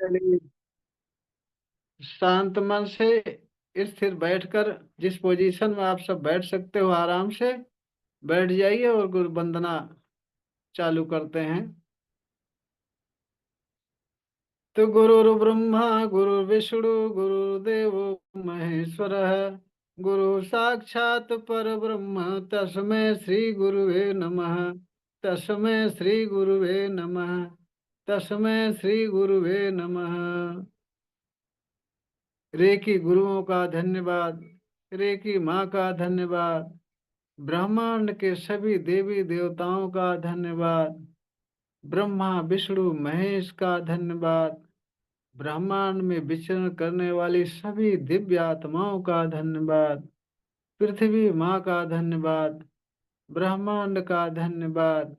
चलिए, शांत मन से स्थिर बैठकर जिस पोजीशन में आप सब बैठ सकते हो आराम से बैठ जाइए और गुरु वंदना चालू करते हैं। तो गुरु ब्रह्मा गुरु विष्णु गुरुदेव महेश्वर, गुरु साक्षात पर ब्रह्म तस्मै श्री गुरुवे नमः। तस्मै श्री गुरुवे नमः। तस्मै श्री गुरुवे नमः। रेकी गुरुओं का धन्यवाद। रेकी माँ का धन्यवाद। ब्रह्मांड के सभी देवी देवताओं का धन्यवाद। ब्रह्मा विष्णु महेश का धन्यवाद। ब्रह्मांड में विचरण करने वाली सभी दिव्य आत्माओं का धन्यवाद। पृथ्वी माँ का धन्यवाद। ब्रह्मांड का धन्यवाद।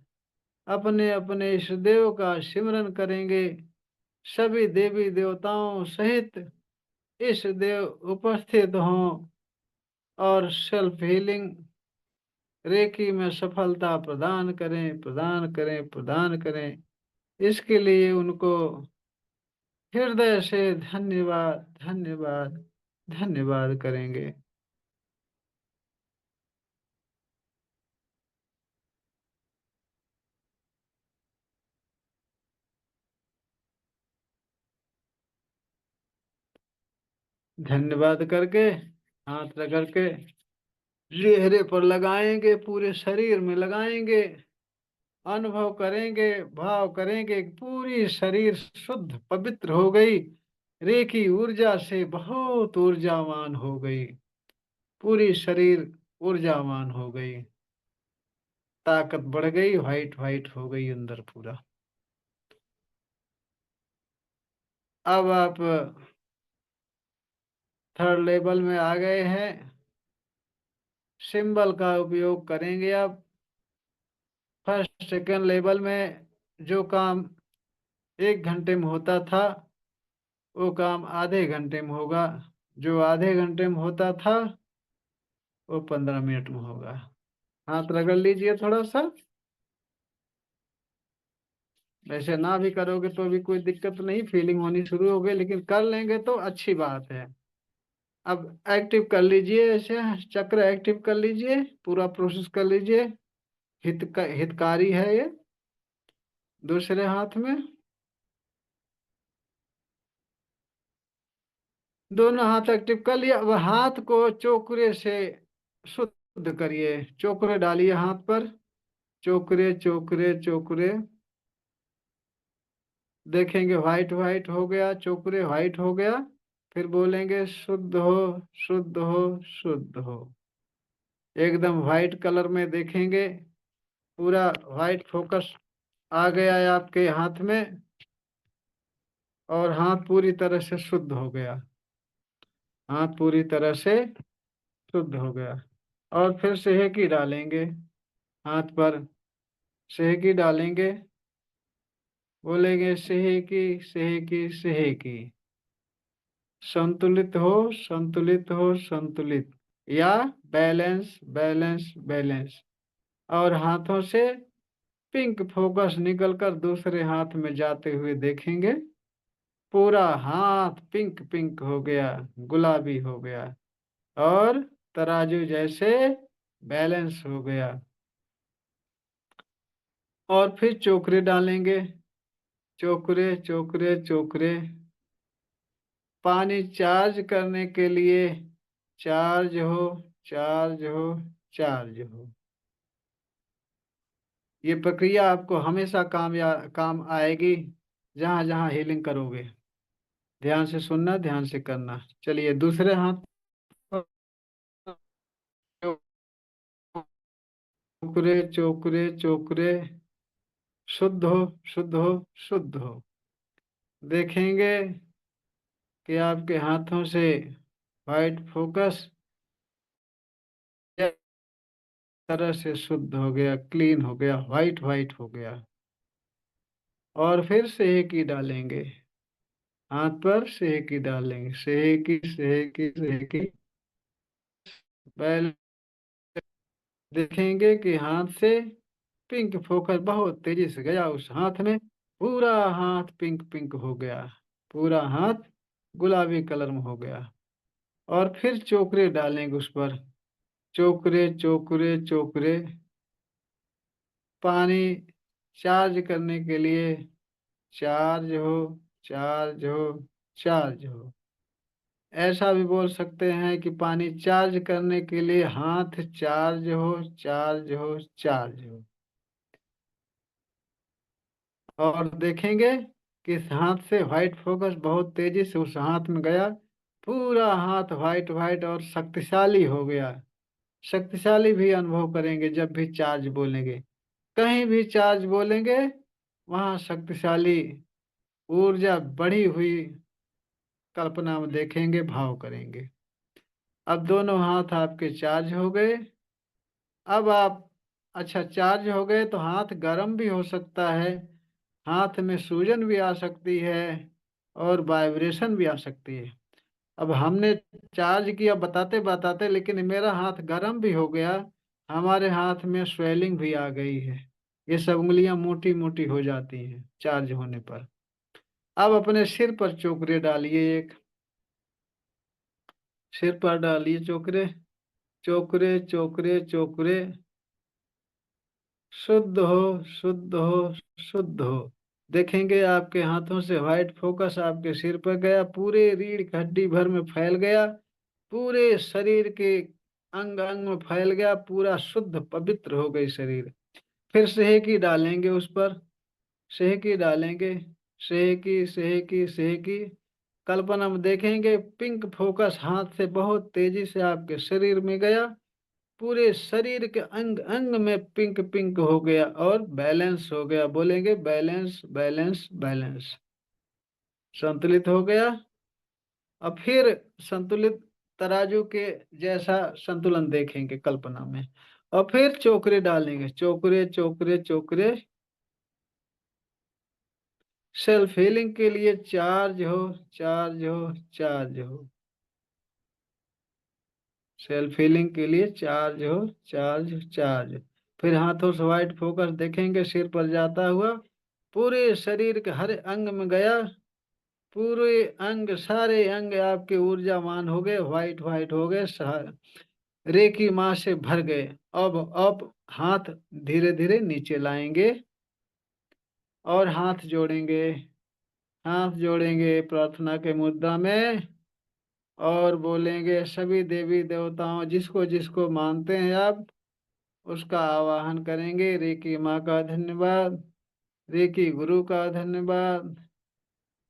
अपने अपने इष्ट देव का सिमरन करेंगे। सभी देवी देवताओं सहित इष्ट देव उपस्थित हों और सेल्फ हीलिंग रेकी में सफलता प्रदान करें, प्रदान करें, प्रदान करें। इसके लिए उनको हृदय से धन्यवाद, धन्यवाद, धन्यवाद करेंगे। धन्यवाद करके हाथ रगड़ के चेहरे पर लगाएंगे, पूरे शरीर में लगाएंगे। अनुभव करेंगे, भाव करेंगे कि पूरी शरीर शुद्ध पवित्र हो गई। रेखी ऊर्जा से बहुत ऊर्जावान हो गई। पूरी शरीर ऊर्जावान हो गई। ताकत बढ़ गई, वाइट वाइट हो गई अंदर पूरा। अब आप थर्ड लेवल में आ गए हैं। सिंबल का उपयोग करेंगे आप। फर्स्ट सेकेंड लेवल में जो काम 1 घंटे में होता था वो काम आधे घंटे में होगा। जो आधे घंटे में होता था वो 15 मिनट में होगा। हाथ रगड़ लीजिए थोड़ा सा। वैसे ना भी करोगे तो भी कोई दिक्कत नहीं, फीलिंग होनी शुरू हो गई, लेकिन कर लेंगे तो अच्छी बात है। अब एक्टिव कर लीजिए, ऐसे चक्र एक्टिव कर लीजिए, पूरा प्रोसेस कर लीजिए। हितकारी है ये। दूसरे हाथ में दोनों हाथ एक्टिव कर लिया। अब हाथ को चोकरे से शुद्ध करिए। चोकरे डालिए हाथ पर। चोकरे चोकरे चोकरे देखेंगे व्हाइट व्हाइट हो गया, चोकरे व्हाइट हो गया। फिर बोलेंगे शुद्ध हो, शुद्ध हो, शुद्ध हो। एकदम व्हाइट कलर में देखेंगे। पूरा व्हाइट फोकस आ गया है आपके हाथ में और हाथ पूरी तरह से शुद्ध हो गया। हाथ पूरी तरह से शुद्ध हो गया। और फिर सेहकी डालेंगे हाथ पर। सेहकी डालेंगे। बोलेंगे सेहकी, सेहकी, सेहकी। संतुलित हो, संतुलित हो, संतुलित। या बैलेंस, बैलेंस, बैलेंस। और हाथों से पिंक फोकस निकलकर दूसरे हाथ में जाते हुए देखेंगे। पूरा हाथ पिंक पिंक हो गया, गुलाबी हो गया और तराजू जैसे बैलेंस हो गया। और फिर चोकरे डालेंगे। चोकरे चोकरे चोकरे। पानी चार्ज करने के लिए चार्ज हो, चार्ज हो, चार्ज हो। ये प्रक्रिया आपको हमेशा काम आएगी जहां जहां हीलिंग करोगे। ध्यान से सुनना, ध्यान से करना। चलिए दूसरे हाथ पर। चोकरे चोकरे चोकरे। शुद्ध हो, शुद्ध हो, शुद्ध हो। देखेंगे कि आपके हाथों से वाइट फोकस तरह से शुद्ध हो गया, क्लीन हो गया, वाइट वाइट हो गया। और फिर सेहकी डालेंगे हाथ पर। सेहकी डालेंगे, सेहकी, सेहकी, सेहकी। पहले देखेंगे कि हाथ से पिंक फोकस बहुत तेजी से गया उस हाथ में। पूरा हाथ पिंक पिंक हो गया। पूरा हाथ गुलाबी कलर में हो गया। और फिर चोकरे डालेंगे उस पर, चोकरे चोकरे चोकरे। पानी चार्ज करने के लिए, चार्ज हो, चार्ज हो, चार्ज हो। ऐसा भी बोल सकते हैं कि पानी चार्ज करने के लिए हाथ चार्ज हो, चार्ज हो, चार्ज हो। और देखेंगे कि इस हाथ से व्हाइट फोकस बहुत तेजी से उस हाथ में गया, पूरा हाथ व्हाइट व्हाइट और शक्तिशाली हो गया। शक्तिशाली भी अनुभव करेंगे जब भी चार्ज बोलेंगे। कहीं भी चार्ज बोलेंगे वहां शक्तिशाली ऊर्जा बढ़ी हुई कल्पना में देखेंगे, भाव करेंगे। अब दोनों हाथ आपके चार्ज हो गए। अब आप, अच्छा चार्ज हो गए तो हाथ गर्म भी हो सकता है, हाथ में सूजन भी आ सकती है और वाइब्रेशन भी आ सकती है। अब हमने चार्ज किया बताते बताते, लेकिन मेरा हाथ गर्म भी हो गया, हमारे हाथ में स्वेलिंग भी आ गई है। ये सब उंगलियां मोटी मोटी हो जाती हैं चार्ज होने पर। अब अपने सिर पर चोकरे डालिए, एक सिर पर डालिए चोकरे, चोकरे चोकरे चोकरे। शुद्ध हो, शुद्ध हो, शुद्ध हो। देखेंगे आपके हाथों से व्हाइट फोकस आपके सिर पर गया, पूरे रीढ़ की हड्डी भर में फैल गया, पूरे शरीर के अंग अंग में फैल गया, पूरा शुद्ध पवित्र हो गई शरीर। फिर सेहकी डालेंगे उस पर, सेहकी डालेंगे, सेहकी सेहकी सेहकी। कल्पना में देखेंगे पिंक फोकस हाथ से बहुत तेजी से आपके शरीर में गया, पूरे शरीर के अंग अंग में पिंक पिंक हो गया और बैलेंस हो गया। बोलेंगे बैलेंस बैलेंस बैलेंस, संतुलित हो गया। अब फिर संतुलित तराजू के जैसा संतुलन देखेंगे कल्पना में। और फिर चोकरे डालेंगे, चोकरे चोकरे चोकरे। सेल्फ हीलिंग के लिए चार्ज हो, चार्ज हो, चार्ज हो। सेल्फ हीलिंग के लिए चार्ज हो, चार्ज चार्ज। फिर हाथों से व्हाइट फोकस देखेंगे सिर पर जाता हुआ, पूरे शरीर के हर अंग में गया, पूरे अंग सारे अंग आपके ऊर्जावान हो गए, व्हाइट व्हाइट हो गए, रेकी माँ से भर गए। अब हाथ धीरे धीरे नीचे लाएंगे और हाथ जोड़ेंगे, हाथ जोड़ेंगे प्रार्थना के मुद्रा में। और बोलेंगे सभी देवी देवताओं जिसको जिसको मानते हैं आप, उसका आवाहन करेंगे। रेकी माँ का धन्यवाद, रेकी गुरु का धन्यवाद,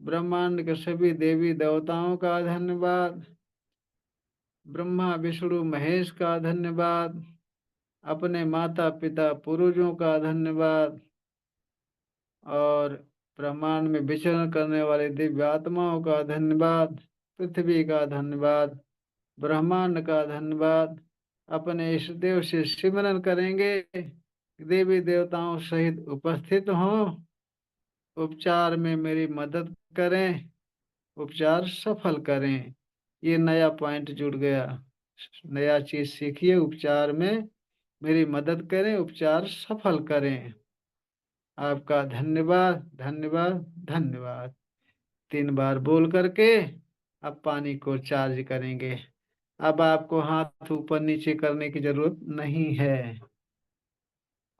ब्रह्मांड के सभी देवी देवताओं का धन्यवाद, ब्रह्मा विष्णु महेश का धन्यवाद, अपने माता पिता पूर्वजों का धन्यवाद, और ब्रह्मांड में विचरण करने वाले दिव्य आत्माओं का धन्यवाद, पृथ्वी का धन्यवाद, ब्रह्मांड का धन्यवाद। अपने इष्ट देव से सिमरन करेंगे, देवी देवताओं सहित उपस्थित हों, उपचार में मेरी मदद करें, उपचार सफल करें। ये नया पॉइंट जुड़ गया, नया चीज सीखिए, उपचार में मेरी मदद करें, उपचार सफल करें। आपका धन्यवाद धन्यवाद धन्यवाद। 3 बार बोल करके अब पानी को चार्ज करेंगे। अब आपको हाथ ऊपर नीचे करने की जरूरत नहीं है।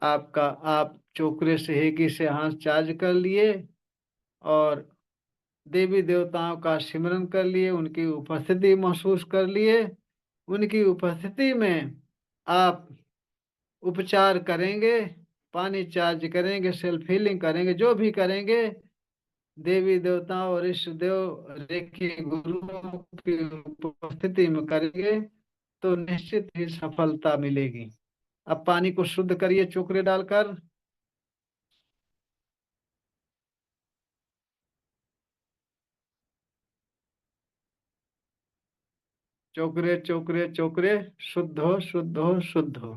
आपका, आप चोकरे सेहगी से हाथ चार्ज कर लिए और देवी देवताओं का सिमरन कर लिए, उनकी उपस्थिति महसूस कर लिए। उनकी उपस्थिति में आप उपचार करेंगे, पानी चार्ज करेंगे, सेल्फ हीलिंग करेंगे, जो भी करेंगे देवी देवताओं और इष्ट देव रेखी गुरुओं की उपस्थिति में करेंगे तो निश्चित ही सफलता मिलेगी। अब पानी को शुद्ध करिए चोकरे डालकर। चोकरे चोकरे चोकरे, शुद्ध हो, शुद्ध हो, शुद्ध हो।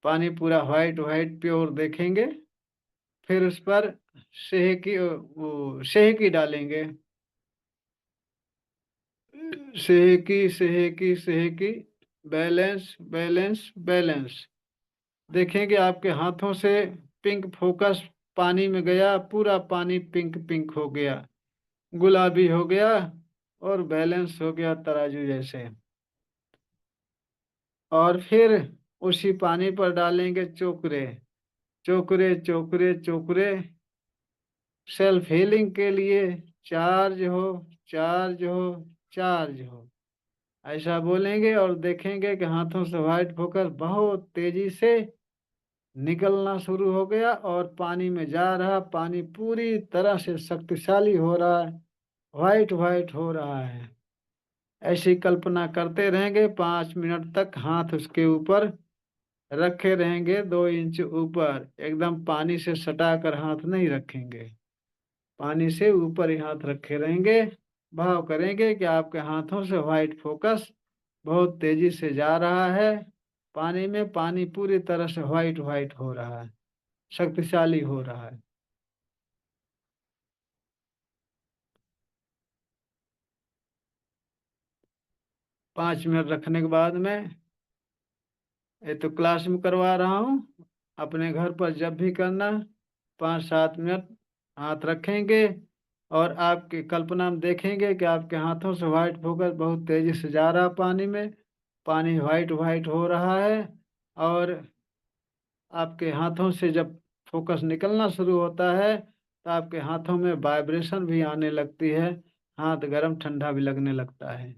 पानी पूरा व्हाइट व्हाइट प्योर देखेंगे। फिर उस पर सेहकी डालेंगे, सेहकी सेहकी सेहकी। Balance balance balance. देखेंगे आपके हाथों से पिंक फोकस पानी में गया, पूरा पानी पिंक पिंक हो गया। गुलाबी हो गया और बैलेंस हो गया तराजू जैसे। और फिर उसी पानी पर डालेंगे चोकरे। चोकरे चोकरे चोकरे, सेल्फ हीलिंग के लिए। चार्ज हो, चार्ज हो, चार्ज हो, ऐसा बोलेंगे और देखेंगे कि हाथों से व्हाइट फोकस बहुत तेजी से निकलना शुरू हो गया और पानी में जा रहा। पानी पूरी तरह से शक्तिशाली हो रहा है, व्हाइट व्हाइट हो रहा है। ऐसी कल्पना करते रहेंगे 5 मिनट तक। हाथ उसके ऊपर रखे रहेंगे, 2 इंच ऊपर, एकदम पानी से सटाकर हाथ नहीं रखेंगे, पानी से ऊपर ही हाथ रखे रहेंगे। भाव करेंगे कि आपके हाथों से व्हाइट फोकस बहुत तेजी से जा रहा है पानी में। पानी पूरी तरह से व्हाइट व्हाइट हो रहा है, शक्तिशाली हो रहा है। 5 मिनट रखने के बाद में, ये तो क्लास में करवा रहा हूँ, अपने घर पर जब भी करना 5-7 मिनट हाथ रखेंगे और आपकी कल्पना में देखेंगे कि आपके हाथों से व्हाइट फोकस बहुत तेजी से जा रहा पानी में। पानी व्हाइट व्हाइट हो रहा है और आपके हाथों से जब फोकस निकलना शुरू होता है तो आपके हाथों में वाइब्रेशन भी आने लगती है, हाथ गर्म ठंडा भी लगने लगता है।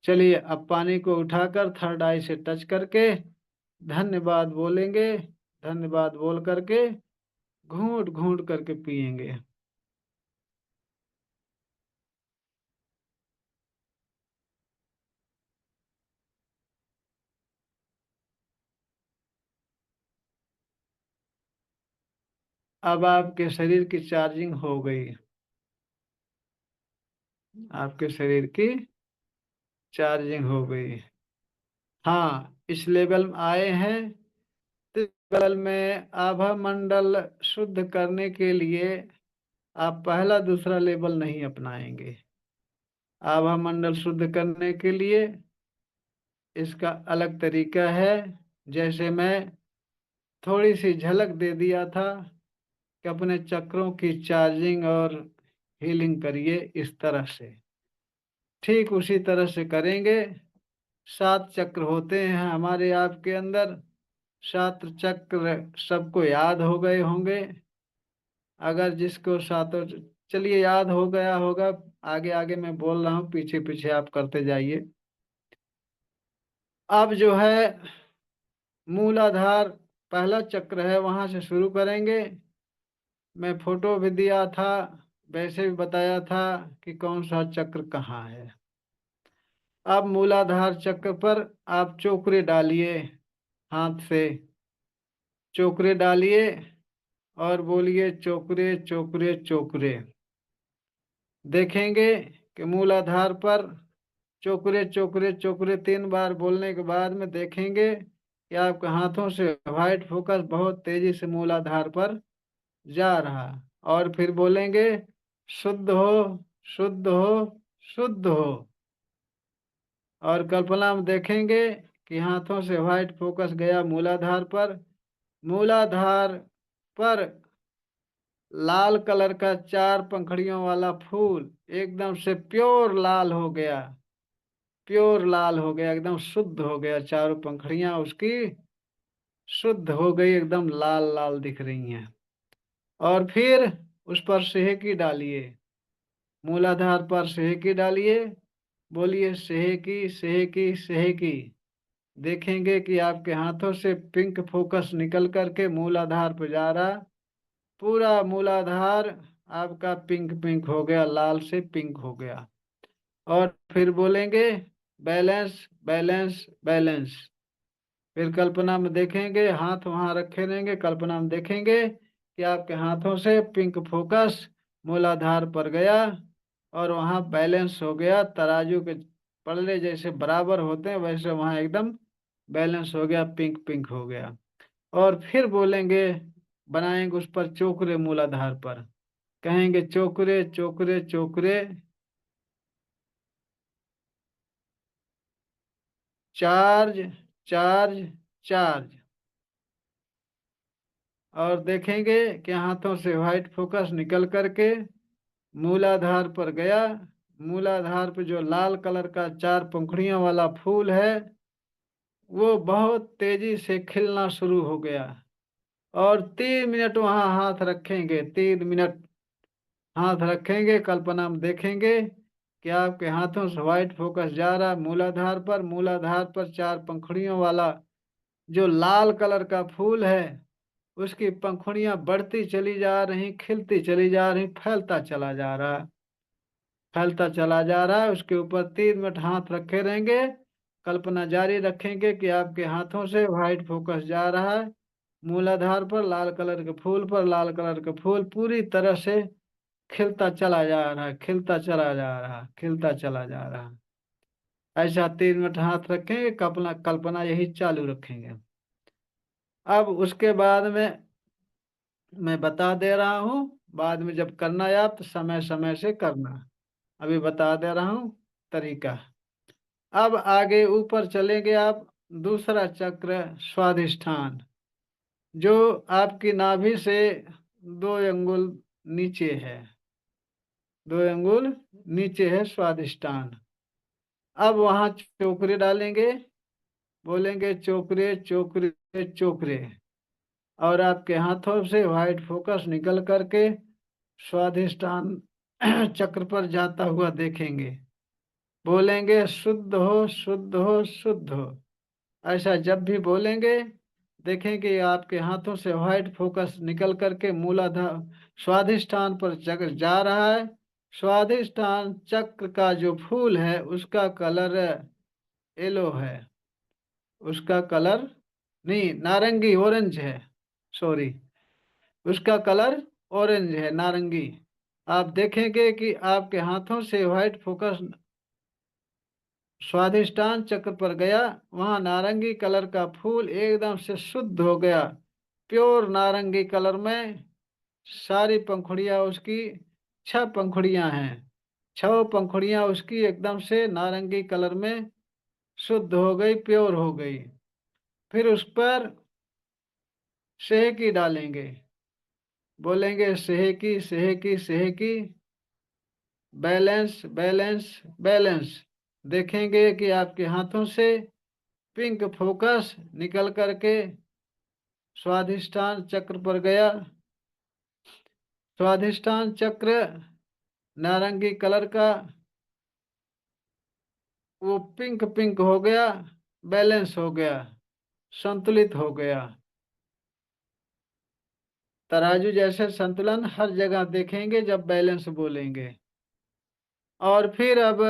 चलिए अब पानी को उठाकर थर्ड आई से टच करके धन्यवाद बोलेंगे। धन्यवाद बोल करके घूंट घूंट करके पिएंगे। अब आपके शरीर की चार्जिंग हो गई, आपके शरीर की चार्जिंग हो गई। हाँ, इस लेवल में आए हैं तो इस लेवल में आभा मंडल शुद्ध करने के लिए आप पहला दूसरा लेवल नहीं अपनाएंगे। आभा मंडल शुद्ध करने के लिए इसका अलग तरीका है। जैसे मैं थोड़ी सी झलक दे दिया था कि अपने चक्रों की चार्जिंग और हीलिंग करिए, इस तरह से ठीक उसी तरह से करेंगे। 7 चक्र होते हैं हमारे आपके अंदर। 7 चक्र सबको याद हो गए होंगे। अगर जिसको सातों, चलिए याद हो गया होगा, आगे आगे मैं बोल रहा हूँ, पीछे पीछे आप करते जाइए। अब जो है मूलाधार पहला चक्र है, वहां से शुरू करेंगे। मैं फोटो भी दिया था, वैसे भी बताया था कि कौन सा चक्र कहाँ है। अब मूलाधार चक्र पर आप चोकरे डालिए, हाथ से चोकरे डालिए और बोलिए चोकरे चोकरे चोकरे। देखेंगे कि मूलाधार पर चोकरे चोकरे चोकरे 3 बार बोलने के बाद में देखेंगे कि आपके हाथों से व्हाइट फोकस बहुत तेजी से मूलाधार पर जा रहा। और फिर बोलेंगे शुद्ध हो, शुद्ध हो, शुद्ध हो। और कल्पना में देखेंगे कि हाथों से व्हाइट फोकस गया मूलाधार पर। मूलाधार पर लाल कलर का 4 पंखड़ियों वाला फूल एकदम से प्योर लाल हो गया, प्योर लाल हो गया, एकदम शुद्ध हो गया। चारों पंखड़ियां उसकी शुद्ध हो गई, एकदम लाल लाल दिख रही हैं। और फिर उस पर सेहकी डालिए, मूलाधार पर सेहकी डालिए। बोलिए सेहकी सेहकी सेहकी। देखेंगे कि आपके हाथों से पिंक फोकस निकल करके मूलाधार पर जा रहा। पूरा मूलाधार आपका पिंक पिंक हो गया, लाल से पिंक हो गया। और फिर बोलेंगे बैलेंस बैलेंस बैलेंस। फिर कल्पना में देखेंगे, हाथ वहां रखे रहेंगे, कल्पना में देखेंगे कि आपके हाथों से पिंक फोकस मूलाधार पर गया और वहां बैलेंस हो गया। तराजू के पल्ले जैसे बराबर होते हैं वैसे वहां एकदम बैलेंस हो गया, पिंक पिंक हो गया। और फिर बोलेंगे, बनाएंगे उस पर चोकरे मूलाधार पर, कहेंगे चोकरे चोकरे चोकरे, चार्ज चार्ज चार्ज। और देखेंगे कि हाथों से व्हाइट फोकस निकल करके मूलाधार पर गया। मूलाधार पे जो लाल कलर का 4 पंखुड़ियों वाला फूल है वो बहुत तेजी से खिलना शुरू हो गया। और 3 मिनट वहां हाथ रखेंगे, 3 मिनट हाथ रखेंगे, कल्पना में देखेंगे कि आपके हाथों से व्हाइट फोकस जा रहा है मूलाधार पर। मूलाधार पर 4 पंखुड़ियों वाला जो लाल कलर का फूल है उसकी पंखुड़ियां बढ़ती चली जा रही, खिलती चली जा रही, फैलता चला जा रहा है, फैलता चला जा रहा है। उसके ऊपर 3 मिनट हाथ रखे रहेंगे, कल्पना जारी रखेंगे कि आपके हाथों से व्हाइट फोकस जा रहा है मूलाधार पर, लाल कलर के फूल पर। लाल कलर का फूल पूरी तरह से खिलता चला जा रहा है, खिलता चला जा रहा है, खिलता चला जा रहा है। ऐसा 3 मिनट हाथ रखेंगे, कल्पना कल्पना यही चालू रखेंगे। अब उसके बाद में मैं बता दे रहा हूँ, बाद में जब करना है आप तो समय समय से करना। अभी बता दे रहा हूँ तरीका। अब आगे ऊपर चलेंगे आप। दूसरा चक्र स्वाधिष्ठान, जो आपकी नाभि से 2 अंगुल नीचे है, 2 अंगुल नीचे है स्वाधिष्ठान। अब वहां चोकरे डालेंगे, बोलेंगे चोकरे चोकरे चोकरे, और आपके हाथों से व्हाइट फोकस निकल करके स्वाधिष्ठान चक्र पर जाता हुआ देखेंगे। बोलेंगे शुद्ध हो शुद्ध हो शुद्ध हो। ऐसा जब भी बोलेंगे देखेंगे आपके हाथों से व्हाइट फोकस निकल करके मूलाधार स्वाधिष्ठान पर चक्र जा रहा है। स्वाधिष्ठान चक्र का जो फूल है उसका कलर येलो है, उसका कलर नहीं, नारंगी, ऑरेंज है, सॉरी, उसका कलर ऑरेंज है, नारंगी। आप देखेंगे कि आपके हाथों से व्हाइट फोकस स्वादिष्टान चक्र पर गया, वहां नारंगी कलर का फूल एकदम से शुद्ध हो गया, प्योर नारंगी कलर में। सारी पंखुड़ियां उसकी, 6 पंखुड़ियां हैं, 6 पंखुड़ियां उसकी एकदम से नारंगी कलर में शुद्ध हो गई, प्योर हो गई। फिर उस पर सेहकी डालेंगे, बोलेंगे सेहकी सेहकी सेहकी, बैलेंस बैलेंस बैलेंस। देखेंगे कि आपके हाथों से पिंक फोकस निकल करके स्वाधिष्ठान चक्र पर गया। स्वाधिष्ठान चक्र नारंगी कलर का वो पिंक पिंक हो गया, बैलेंस हो गया, संतुलित हो गया। तराजू जैसे संतुलन हर जगह देखेंगे जब बैलेंस बोलेंगे। और फिर अब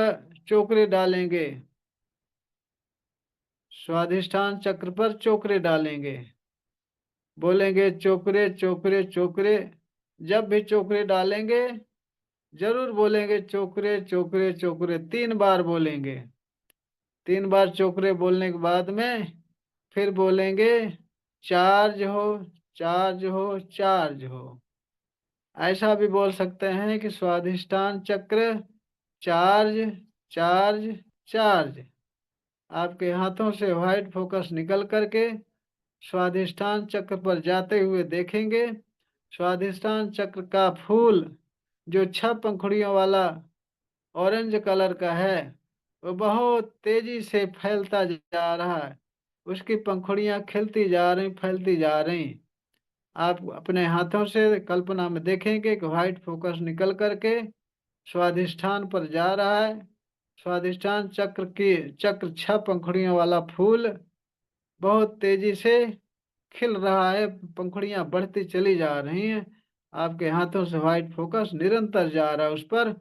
चोकरे डालेंगे, स्वाधिष्ठान चक्र पर चोकरे डालेंगे, बोलेंगे चोकरे चोकरे चोकरे। जब भी चोकरे डालेंगे जरूर बोलेंगे चोकरे चोकरे चोकरे, 3 बार बोलेंगे। 3 बार चोकरे बोलने के बाद में फिर बोलेंगे चार्ज हो चार्ज हो चार्ज हो। ऐसा भी बोल सकते हैं कि स्वाधिष्ठान चक्र चार्ज चार्ज चार्ज। आपके हाथों से व्हाइट फोकस निकल करके स्वाधिष्ठान चक्र पर जाते हुए देखेंगे। स्वाधिष्ठान चक्र का फूल जो 6 पंखुड़ियों वाला ऑरेंज कलर का है वो बहुत तेजी से फैलता जा रहा है, उसकी पंखुड़ियां खिलती जा रही, फैलती जा रही। आप अपने हाथों से कल्पना में देखेंगे कि व्हाइट फोकस निकल करके स्वाधिष्ठान पर जा रहा है। स्वाधिष्ठान चक्र की चक्र 6 पंखुड़ियों वाला फूल बहुत तेजी से खिल रहा है, पंखुड़ियां बढ़ती चली जा रही हैं। आपके हाथों से व्हाइट फोकस निरंतर जा रहा है उस पर।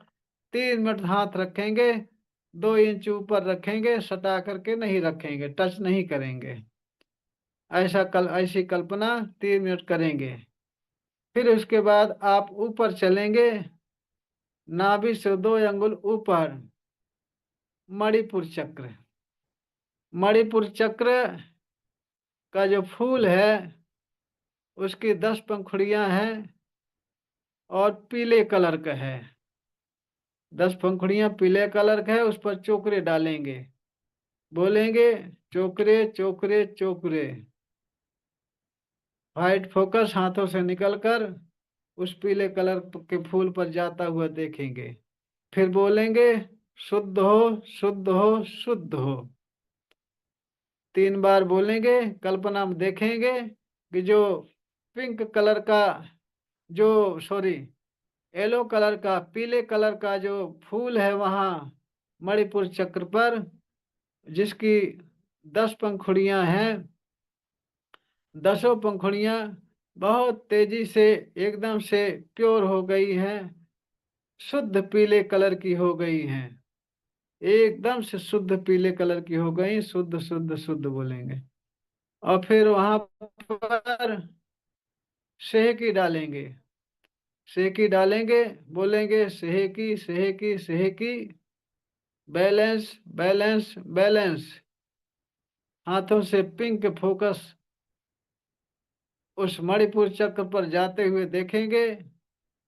3 मिनट हाथ रखेंगे, 2 इंच ऊपर रखेंगे, सटा करके नहीं रखेंगे, टच नहीं करेंगे। ऐसी कल्पना 3 मिनट करेंगे। फिर उसके बाद आप ऊपर चलेंगे, नाभि से 2 अंगुल ऊपर, मणिपुर चक्र। मणिपुर चक्र का जो फूल है उसकी 10 पंखुड़ियां हैं और पीले कलर का है, 10 पंखुड़ियां पीले कलर का है। उस पर चोकरे डालेंगे, बोलेंगे चोकरे चोकरे चोकरे। व्हाइट फोकस हाथों से निकलकर उस पीले कलर के फूल पर जाता हुआ देखेंगे। फिर बोलेंगे शुद्ध हो, शुद्ध हो, शुद्ध हो। 3 बार बोलेंगे। कल्पना में देखेंगे कि जो पिंक कलर का, जो सॉरी येलो कलर का, पीले कलर का जो फूल है वहां मणिपुर चक्र पर, जिसकी 10 पंखुड़ियां हैं, 10 पंखुड़ियां बहुत तेजी से एकदम से प्योर हो गई हैं, शुद्ध पीले कलर की हो गई हैं, एकदम से शुद्ध पीले कलर की हो गई। शुद्ध शुद्ध शुद्ध बोलेंगे। और फिर वहां पर सेहकी डालेंगे। सेहकी डालेंगे, बोलेंगे सेहकी, सेहकी, सेहकी, बैलेंस, बैलेंस, बैलेंस। हाथों से पिंक फोकस उस मणिपुर चक्र पर जाते हुए देखेंगे।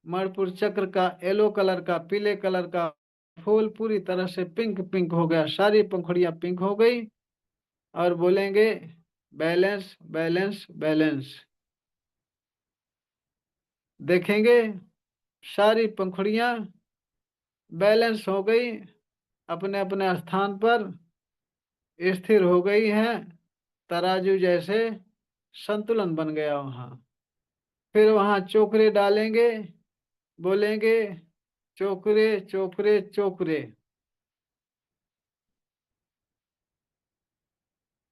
मणिपुर चक्र का येलो कलर का, पीले कलर का फूल पूरी तरह से पिंक पिंक हो गया, सारी पंखुड़ियां पिंक हो गई। और बोलेंगे बैलेंस, बैलेंस, बैलेंस। देखेंगे सारी पंखुड़ियां बैलेंस हो गई, अपने अपने स्थान पर स्थिर हो गई हैं, तराजू जैसे संतुलन बन गया वहां। फिर वहां चोकरे डालेंगे, बोलेंगे चोकरे, चोकरे, चोकरे।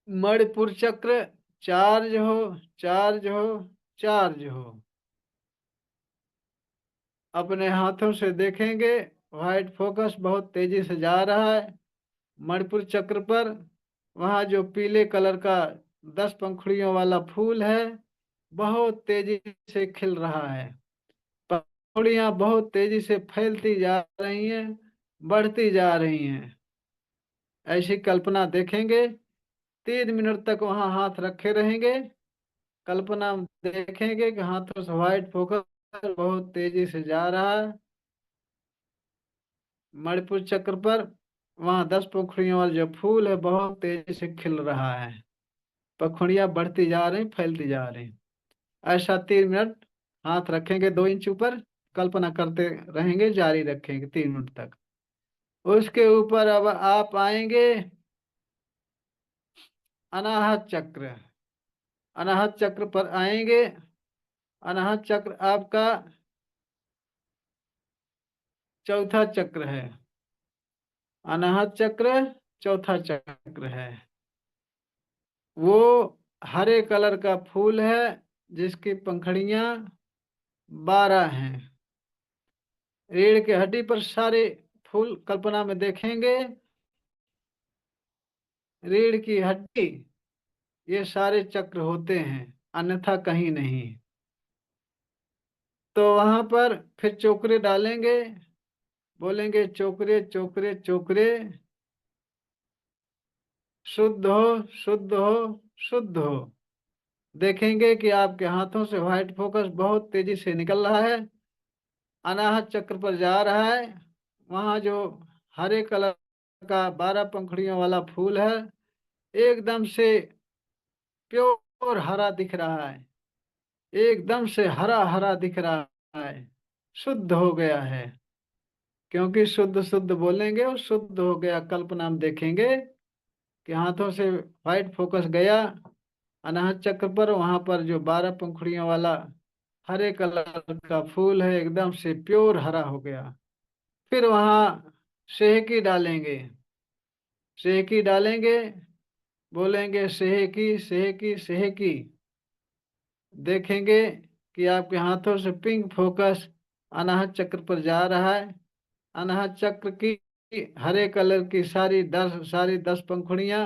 मणिपुर चक्र चार्ज हो, चार्ज हो, चार्ज हो। अपने हाथों से देखेंगे व्हाइट फोकस बहुत तेजी से जा रहा है मणिपुर चक्र पर। वहां जो पीले कलर का 10 पंखुड़ियों वाला फूल है बहुत तेजी से खिल रहा है। पंखुड़ियां बहुत तेजी से फैलती जा रही हैं, बढ़ती जा रही हैं। ऐसी कल्पना देखेंगे। 3 मिनट तक वहां हाथ रखे रहेंगे। कल्पना में देखेंगे कि हाथों से व्हाइट फोकस बहुत तेजी से जा रहा है मणिपुर चक्र पर। वहां 10 पंखुड़ियों वाला जो फूल है बहुत तेजी से खिल रहा है, पंखुड़ियां बढ़ती जा रही, फैलती जा रही। ऐसा 3 मिनट हाथ रखेंगे 2 इंच ऊपर, कल्पना करते रहेंगे, जारी रखेंगे 3 मिनट तक। उसके ऊपर अब आप आएंगे अनाहत चक्र। अनाहत चक्र पर आएंगे। अनाहत चक्र आपका चौथा चक्र है। अनाहत चक्र चौथा चक्र है। वो हरे कलर का फूल है जिसकी पंखुड़ियां 12 हैं। रीढ़ की हड्डी पर सारे फूल कल्पना में देखेंगे। रीढ़ की हड्डी ये सारे चक्र होते हैं, अन्यथा कहीं नहीं। तो वहां पर फिर चोकरे डालेंगे, बोलेंगे चोकरे, चोकरे, चोकरे। शुद्ध हो, शुद्ध हो, शुद्ध हो। देखेंगे कि आपके हाथों से व्हाइट फोकस बहुत तेजी से निकल रहा है, अनाहत चक्र पर जा रहा है। वहां जो हरे कलर का 12 पंखुड़ियों वाला फूल है एकदम से प्योर हरा दिख रहा है, एकदम से हरा हरा दिख रहा है, शुद्ध हो गया है। क्योंकि शुद्ध शुद्ध बोलेंगे और शुद्ध हो गया। कल्पना में देखेंगे कि हाथों से व्हाइट फोकस गया अनाहत चक्र पर, वहां पर जो 12 पंखुड़ियों वाला हरे कलर का फूल है एकदम से प्योर हरा हो गया। फिर वहां सेहकी डालेंगे। सेहकी डालेंगे, बोलेंगे सेहकी, सेहकी, सेहकी। देखेंगे कि आपके हाथों से पिंक फोकस अनाहत चक्र पर जा रहा है। अनाहत चक्र की हरे कलर की सारी दस पंखुड़ियां,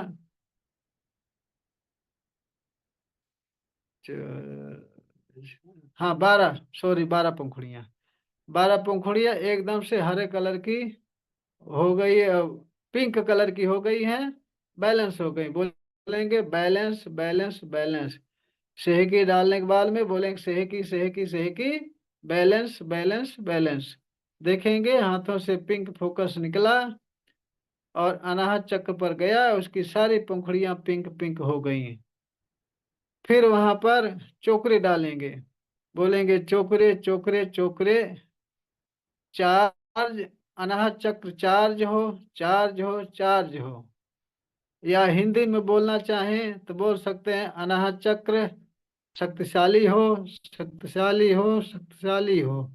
हाँ 12, सॉरी 12 पंखुड़ियां, 12 पंखुड़ियां एकदम से हरे कलर की हो गई, पिंक कलर की हो गई हैं, बैलेंस हो गई। बोलेंगे बैलेंस, बैलेंस, बैलेंस। सेहकी डालने के बाद में बोलेंगे सेहकी, सेहकी, सेहकी, बैलेंस, बैलेंस, बैलेंस। देखेंगे हाथों से पिंक फोकस निकला और अनाहत चक्र पर गया, उसकी सारी पंखुड़ियां पिंक पिंक हो गई। फिर वहां पर चोकरे डालेंगे। बोलेंगे चोकरे चोकरे चोकरे, चार्ज, अनाहत चक्र चार्ज हो, चार्ज हो, चार्ज हो। या हिंदी में बोलना चाहें तो बोल सकते हैं अनाहत चक्र शक्तिशाली हो, शक्तिशाली हो, शक्तिशाली हो।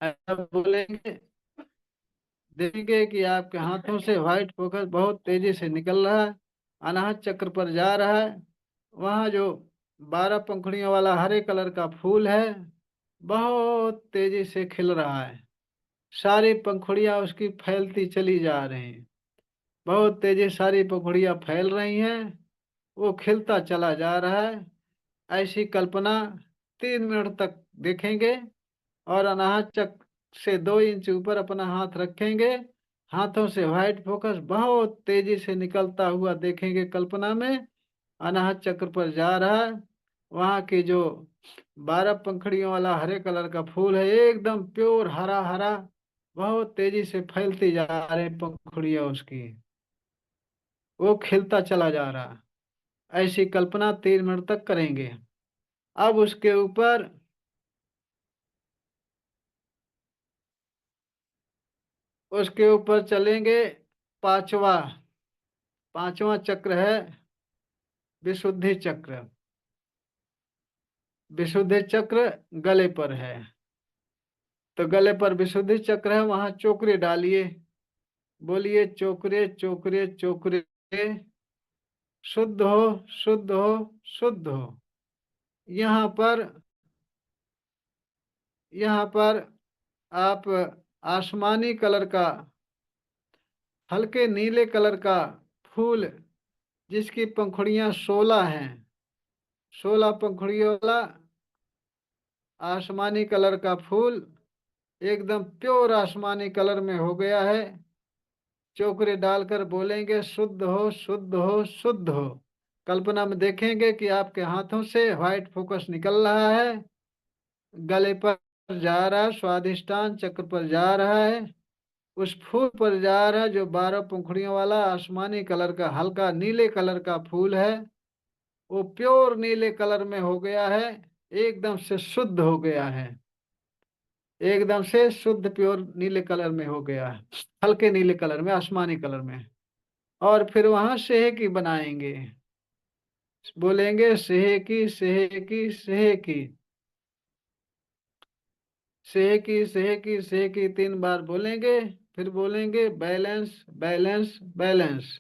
ऐसा बोलेंगे, देखेंगे कि आपके हाथों से व्हाइट फोकस बहुत तेजी से निकल रहा है, अनाहत चक्र पर जा रहा है। वहाँ जो 12 पंखुड़ियों वाला हरे कलर का फूल है, बहुत तेजी से खिल रहा है। सारी पंखुड़ियाँ उसकी फैलती चली जा रही हैं। बहुत तेजी सारी पंखुड़ियाँ फैल रही हैं, वो खिलता चला जा रहा है। ऐसी कल्पना 3 मिनट तक देखेंगे। और अनाहत चक्र से 2 इंच ऊपर अपना हाथ रखेंगे। हाथों से व्हाइट फोकस बहुत तेजी से निकलता हुआ देखेंगे कल्पना में। अनाहत चक्र पर जा रहा है। वहाँ की जो 12 पंखुड़ियों वाला हरे कलर का फूल है, एकदम प्योर हरा हरा, बहुत तेजी से फैलती जा रही पंखुड़ियाँ उसकी, वो खिलता चला जा रहा। ऐसी कल्पना 3 मिनट तक करेंगे। अब उसके ऊपर चलेंगे। पांचवा पांचवा चक्र है विशुद्धि चक्र। विशुद्धि चक्र गले पर है, तो गले पर विशुद्धि चक्र है, वहां चोकरे डालिए। बोलिए चोकरे चोकरे चोकरे, शुद्ध हो, शुद्ध हो, शुद्ध हो। यहाँ पर यहाँ पर आप आसमानी कलर का, हल्के नीले कलर का फूल, जिसकी पंखुड़ियां 16 हैं, 16 पंखुड़ियों वाला आसमानी कलर का फूल, एकदम प्योर आसमानी कलर में हो गया है। चोकरे डालकर बोलेंगे शुद्ध हो, शुद्ध हो, शुद्ध हो। कल्पना में देखेंगे कि आपके हाथों से व्हाइट फोकस निकल रहा है, गले पर जा रहा है, स्वादिष्टान चक्र पर जा रहा है, उस फूल पर जा रहा है जो 12 पंखुड़ियों वाला आसमानी कलर का हल्का नीले कलर का फूल है। वो प्योर नीले कलर में हो गया है, एकदम से शुद्ध हो गया है, एकदम से शुद्ध प्योर नीले कलर में हो गया है, हल्के नीले कलर में, आसमानी कलर में। और फिर वहां सेहकी बनाएंगे। बोलेंगे सेहकी सेहकी सेहकी, सेहकी सेहकी सेहकी 3 बार बोलेंगे। फिर बोलेंगे बैलेंस बैलेंस बैलेंस।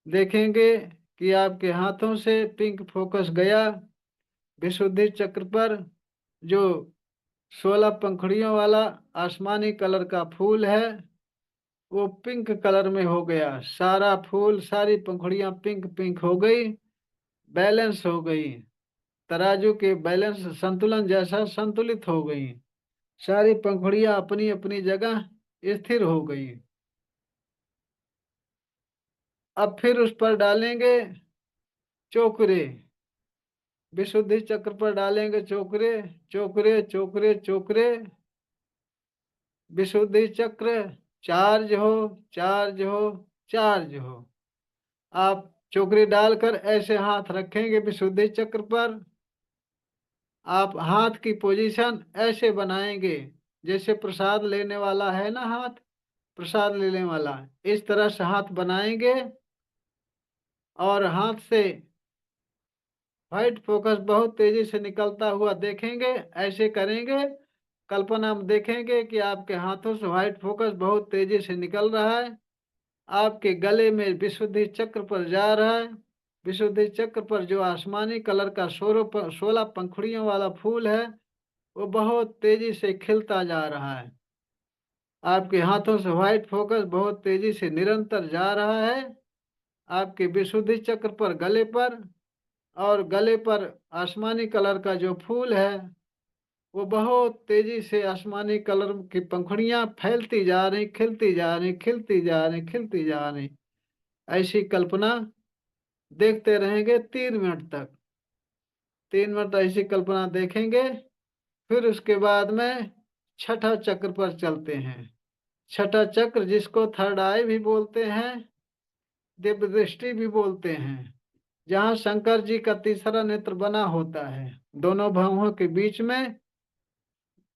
देखेंगे कि आपके हाथों से पिंक फोकस गया विशुद्धि चक्र पर। जो 16 पंखुड़ियों वाला आसमानी कलर का फूल है, वो पिंक कलर में हो गया, सारा फूल सारी पंखुड़ियां पिंक पिंक हो गई, बैलेंस हो गई, तराजू के बैलेंस संतुलन जैसा संतुलित हो गई, सारी पंखुड़ियां अपनी अपनी जगह स्थिर हो गई। अब फिर उस पर डालेंगे चोकरे, विशुद्धि चक्र पर डालेंगे चोकरे, चोकरे चोकरे चोकरे, विशुद्धि चक्र चार्ज हो, चार्ज हो, चार्ज हो। आप चोकरी डालकर ऐसे हाथ रखेंगे विशुद्धि चक्र पर। आप हाथ की पोजीशन ऐसे बनाएंगे जैसे प्रसाद लेने वाला है ना, हाथ प्रसाद लेने वाला, इस तरह से हाथ बनाएंगे। और हाथ से व्हाइट फोकस बहुत तेजी से निकलता हुआ देखेंगे, ऐसे करेंगे। कल्पना में देखेंगे कि आपके हाथों से व्हाइट फोकस बहुत तेजी से निकल रहा है, आपके गले में विशुद्धि चक्र पर जा रहा है। विशुद्धि चक्र पर जो आसमानी कलर का 16 पंखुड़ियों वाला फूल है, वो बहुत तेजी से खिलता जा रहा है। आपके हाथों से व्हाइट फोकस बहुत तेजी से निरंतर जा रहा है आपके विशुद्धि चक्र पर, गले पर। और गले पर आसमानी कलर का जो फूल है, वो बहुत तेजी से आसमानी कलर की पंखुड़ियां फैलती जा रही, खिलती जा रही, खिलती जा रही, खिलती जा रही। ऐसी कल्पना देखते रहेंगे 3 मिनट तक। 3 मिनट ऐसी कल्पना देखेंगे। फिर उसके बाद में छठा चक्र पर चलते हैं। छठा चक्र जिसको थर्ड आई भी बोलते हैं, दिव्य दृष्टि भी बोलते हैं, जहाँ शंकर जी का तीसरा नेत्र बना होता है, दोनों भौहों के बीच में,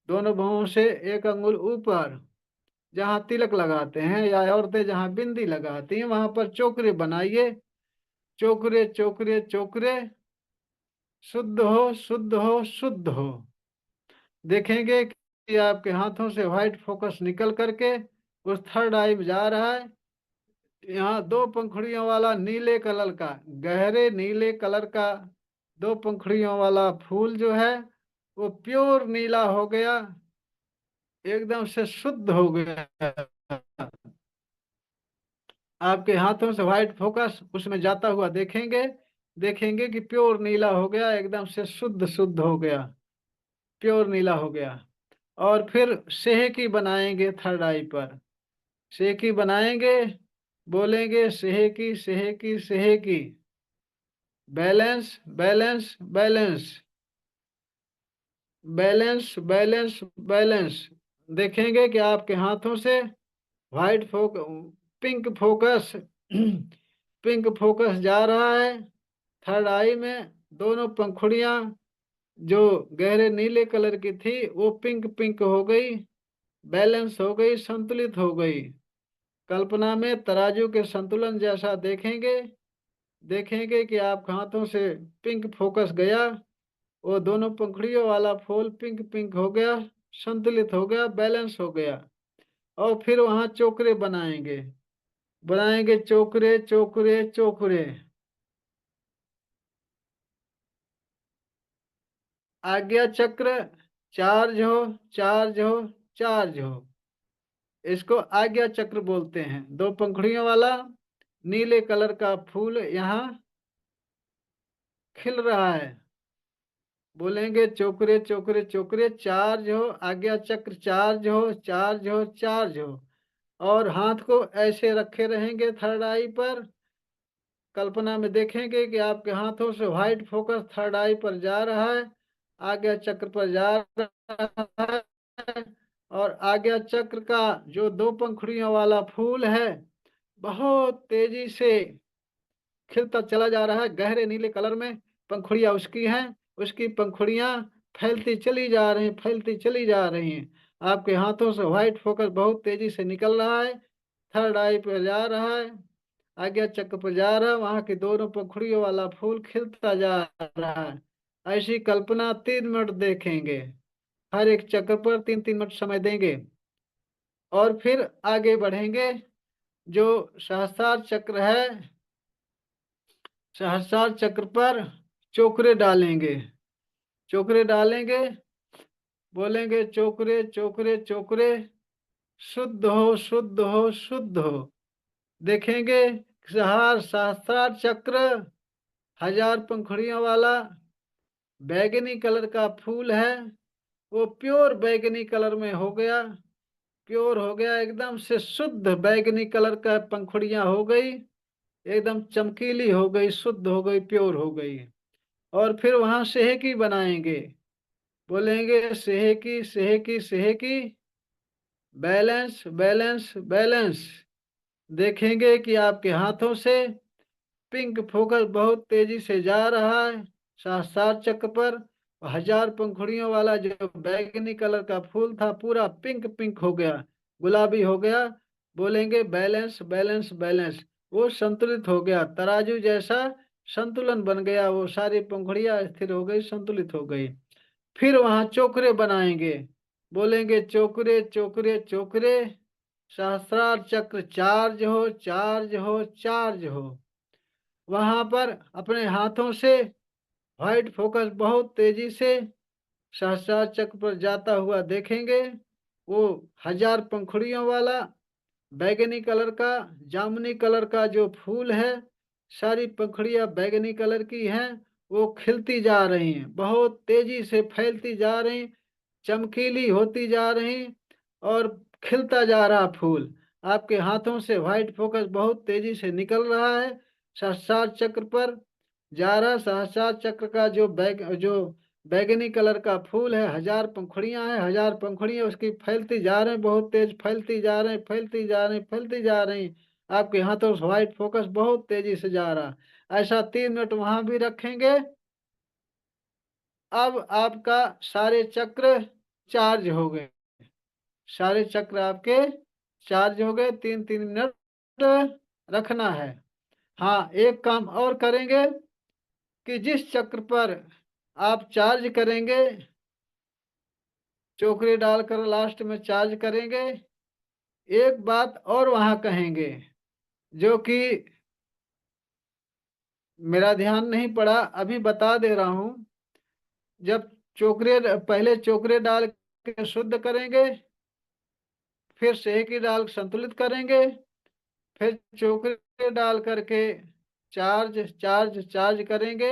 दोनों भौहों से एक अंगुल ऊपर, जहाँ तिलक लगाते हैं या औरतें जहाँ बिंदी लगाती हैं, वहां पर चोकरे बनाइए। चोकरे चोकरे चोकरे, शुद्ध हो शुद्ध हो शुद्ध हो। देखेंगे कि आपके हाथों से व्हाइट फोकस निकल करके उस थर्ड आई में जा रहा है। यहाँ दो पंखुड़ियों वाला नीले कलर का, गहरे नीले कलर का दो पंखुड़ियों वाला फूल जो है, वो प्योर नीला हो गया, एकदम से शुद्ध हो गया। आपके हाथों से व्हाइट फोकस उसमें जाता हुआ देखेंगे, देखेंगे कि प्योर नीला हो गया, एकदम से शुद्ध शुद्ध हो गया, प्योर नीला हो गया। और फिर सेहकी बनाएंगे थर्ड आई पर, सेहकी बनाएंगे, बोलेंगे सेहकी सेहकी सेहकी, balance balance balance, balance balance balance. देखेंगे कि आपके हाथों से white pink focus pink focus जा रहा है थर्ड आई में। दोनों पंखुड़ियां जो गहरे नीले कलर की थी वो पिंक पिंक हो गई, बैलेंस हो गई, संतुलित हो गई। कल्पना में तराजू के संतुलन जैसा देखेंगे, देखेंगे कि आपके हाथों से पिंक फोकस गया, वो दोनों पंखुड़ियों वाला फूल पिंक पिंक हो गया, संतुलित हो गया, बैलेंस हो गया। और फिर वहां चोकरे बनाएंगे, बनाएंगे चोकरे चोकरे चोकरे। आज्ञा चक्र चार्ज हो, चार्ज हो, चार्ज हो। इसको आज्ञा चक्र बोलते हैं। दो पंखुड़ियों वाला नीले कलर का फूल यहाँ खिल रहा है। बोलेंगे चोकरे चोकरे चोकरे, चार्ज हो, आज्ञा चक्र चार्ज हो, चार्ज हो, चार्ज हो। और हाथ को ऐसे रखे रहेंगे थर्ड आई पर। कल्पना में देखेंगे कि आपके हाथों से व्हाइट फोकस थर्ड आई पर जा रहा है, आज्ञा चक्र पर जा रहा है। और आज्ञा चक्र का जो दो पंखुड़ियों वाला फूल है, बहुत तेजी से खिलता चला जा रहा है, गहरे नीले कलर में पंखुड़ियां उसकी हैं, उसकी पंखुड़ियां फैलती चली जा रही, फैलती चली जा रही हैं। आपके हाथों से व्हाइट फोकस बहुत तेजी से निकल रहा है, थर्ड आई पर जा रहा है, आज्ञा चक्र पर जा रहा है, वहां की दोनों पंखुड़ियों वाला फूल खिलता जा रहा है। ऐसी कल्पना 3 मिनट देखेंगे, हर एक चक्र पर 3-3 मिनट समय देंगे। और फिर आगे बढ़ेंगे। जो सहस्त्रार चक्र है, सहस्त्रार चक्र पर चोकरे डालेंगे, चोकरे डालेंगे, बोलेंगे चोकरे चोकरे चोकरे, शुद्ध हो शुद्ध हो शुद्ध हो। देखेंगे सहस्त्रार चक्र 1000 पंखुड़ियों वाला बैगनी कलर का फूल है, वो प्योर बैगनी कलर में हो गया, प्योर हो गया, एकदम से शुद्ध बैगनी कलर का पंखुड़ियां हो गई, एकदम चमकीली हो गई, शुद्ध हो गई, प्योर हो गई। और फिर वहां सेहकी बनाएंगे, बोलेंगे सेहकी सेहकी सेहकी, बैलेंस बैलेंस बैलेंस। देखेंगे कि आपके हाथों से पिंक फोकस बहुत तेजी से जा रहा है सहस्त्रार चक्र पर। 1000 पंखुड़ियों वाला जो बैगनी कलर का फूल था पूरा पिंक पिंक हो गया, गुलाबी हो गया। बोलेंगे बैलेंस बैलेंस बैलेंस, वो संतुलित हो गया, तराजू जैसा संतुलन बन गया, वो सारी पंखुड़ियां स्थिर हो गई, संतुलित हो गई। फिर वहां चोकरे बनाएंगे, बोलेंगे चोकरे चोकरे चोकरे, सहस्त्रार चक्र चार्ज हो, चार्ज हो, चार्ज हो। वहां पर अपने हाथों से व्हाइट फोकस बहुत तेजी से सहस्त्रार चक्र पर जाता हुआ देखेंगे। वो 1000 पंखुड़ियों वाला बैगनी कलर का, जामुनी कलर का जो फूल है, सारी पंखुड़ियां बैगनी कलर की हैं, वो खिलती जा रही हैं, बहुत तेजी से फैलती जा रही, चमकीली होती जा रही, और खिलता जा रहा फूल। आपके हाथों से व्हाइट फोकस बहुत तेजी से निकल रहा है, सहस्त्रार चक्र पर जा रहा। सहस्त्रार चक्र का जो बैगनी कलर का फूल है, 1000 पंखुड़ियां हैं, 1000 पंखुड़ियां उसकी फैलती जा रही, बहुत तेज फैलती जा रही, फैलती जा रही, फैलती जा रही। आपके हाथों से व्हाइट फोकस बहुत तेजी से जा रहा। ऐसा 3 मिनट वहां भी रखेंगे। अब आपका सारे चक्र चार्ज हो गए, सारे चक्र आपके चार्ज हो गए। 3 3 मिनट रखना है। हाँ, एक काम और करेंगे कि जिस चक्र पर आप चार्ज करेंगे, चोकरी डालकर लास्ट में चार्ज करेंगे, एक बात और वहां कहेंगे जो कि मेरा ध्यान नहीं पड़ा, अभी बता दे रहा हूं। जब चोकरे पहले चोकरे डाल के शुद्ध करेंगे, फिर सेकी डाल के संतुलित करेंगे, फिर चोकरे डाल करके चार्ज चार्ज चार्ज करेंगे,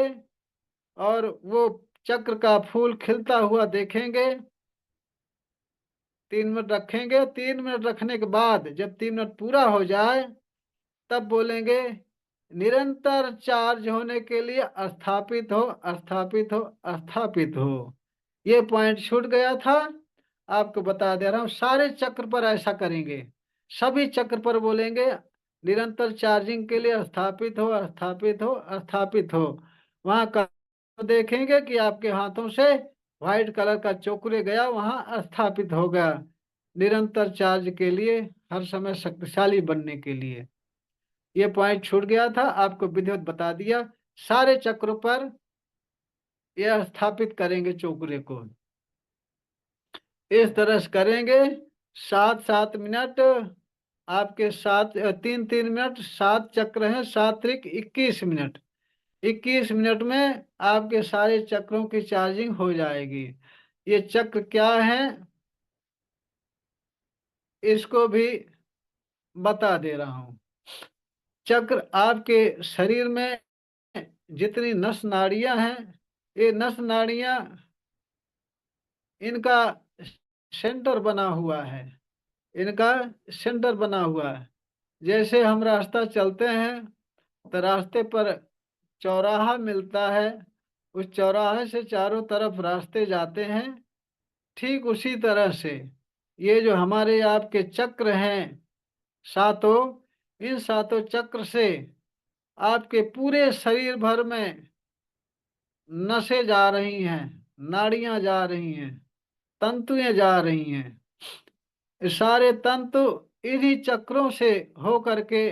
और वो चक्र का फूल खिलता हुआ देखेंगे। 3 मिनट रखेंगे। 3 मिनट रखने के बाद जब 3 मिनट पूरा हो जाए, तब बोलेंगे निरंतर चार्ज होने के लिए स्थापित हो, स्थापित हो, स्थापित हो। ये पॉइंट छूट गया था, आपको बता दे रहा हूं। सारे चक्र पर ऐसा करेंगे, सभी चक्र पर बोलेंगे निरंतर चार्जिंग के लिए स्थापित हो, स्थापित हो, स्थापित हो। वहां का देखेंगे कि आपके हाथों से व्हाइट कलर का चोकरे गया, वहां स्थापित हो गया, निरंतर चार्ज के लिए, हर समय शक्तिशाली बनने के लिए। ये पॉइंट छूट गया था, आपको विधिवत बता दिया। सारे चक्रों पर यह स्थापित करेंगे चोकरे को, इस तरह से करेंगे। 7 7 मिनट आपके 3 3 मिनट, 7 चक्र हैं, 7 त्रिक 21 मिनट। 21 मिनट में आपके सारे चक्रों की चार्जिंग हो जाएगी। ये चक्र क्या है, इसको भी बता दे रहा हूं। चक्र आपके शरीर में जितनी नस नाड़ियां हैं, ये नस नाड़ियां, इनका सेंटर बना हुआ है, इनका सेंटर बना हुआ है। जैसे हम रास्ता चलते हैं तो रास्ते पर चौराहा मिलता है, उस चौराहे से चारों तरफ रास्ते जाते हैं। ठीक उसी तरह से ये जो हमारे आपके चक्र हैं सातों, इन सातों चक्र से आपके पूरे शरीर भर में नसें जा रही हैं, नाड़ियां जा रही हैं, तंतुएं जा रही हैं। ये सारे तंतु इन्हीं चक्रों से हो करके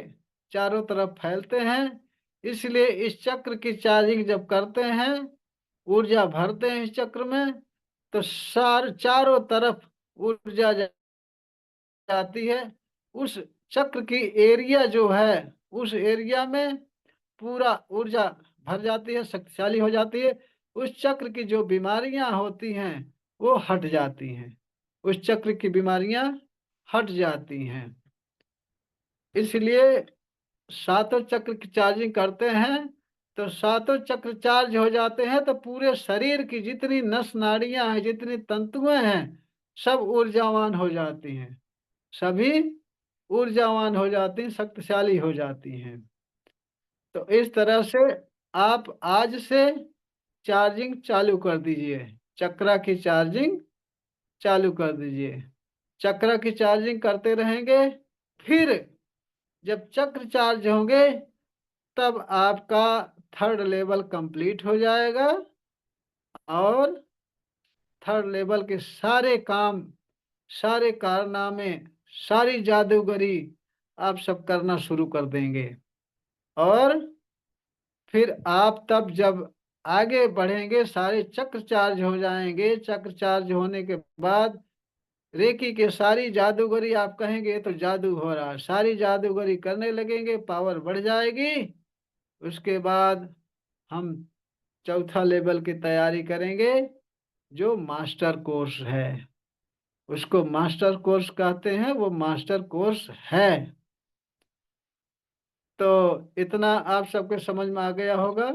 चारों तरफ फैलते हैं। इसलिए इस चक्र की चार्जिंग जब करते हैं, ऊर्जा भरते हैं इस चक्र में, तो चारों तरफ ऊर्जा जाती है। उस चक्र की एरिया जो है, उस एरिया में पूरा ऊर्जा भर जाती है, शक्तिशाली हो जाती है। उस चक्र की जो बीमारियां होती हैं वो हट जाती हैं, उस चक्र की बीमारियां हट जाती हैं। इसलिए सातों चक्र की चार्जिंग करते हैं तो सातों चक्र चार्ज हो जाते हैं, तो पूरे शरीर की जितनी नस नाड़ियां हैं, जितनी तंतुएं हैं, सब ऊर्जावान हो जाती हैं, सभी ऊर्जावान हो जाती हैं, शक्तिशाली हो जाती हैं। तो इस तरह से आप आज से चार्जिंग चालू कर दीजिए, चक्रा की चार्जिंग चालू कर दीजिए। चक्रा की चार्जिंग करते रहेंगे, फिर जब चक्र चार्ज होंगे तब आपका थर्ड लेवल कंप्लीट हो जाएगा, और थर्ड लेवल के सारे काम, सारे कारनामे, सारी जादूगरी आप सब करना शुरू कर देंगे। और फिर आप तब जब आगे बढ़ेंगे, सारे चक्र चार्ज हो जाएंगे। चक्र चार्ज होने के बाद रेकी के सारी जादूगरी आप कहेंगे ये तो जादू हो रहा है, सारी जादूगरी करने लगेंगे, पावर बढ़ जाएगी। उसके बाद हम चौथा लेवल की तैयारी करेंगे, जो मास्टर कोर्स है। उसको मास्टर कोर्स कहते हैं, वो मास्टर कोर्स है। तो इतना आप सबके समझ में आ गया होगा।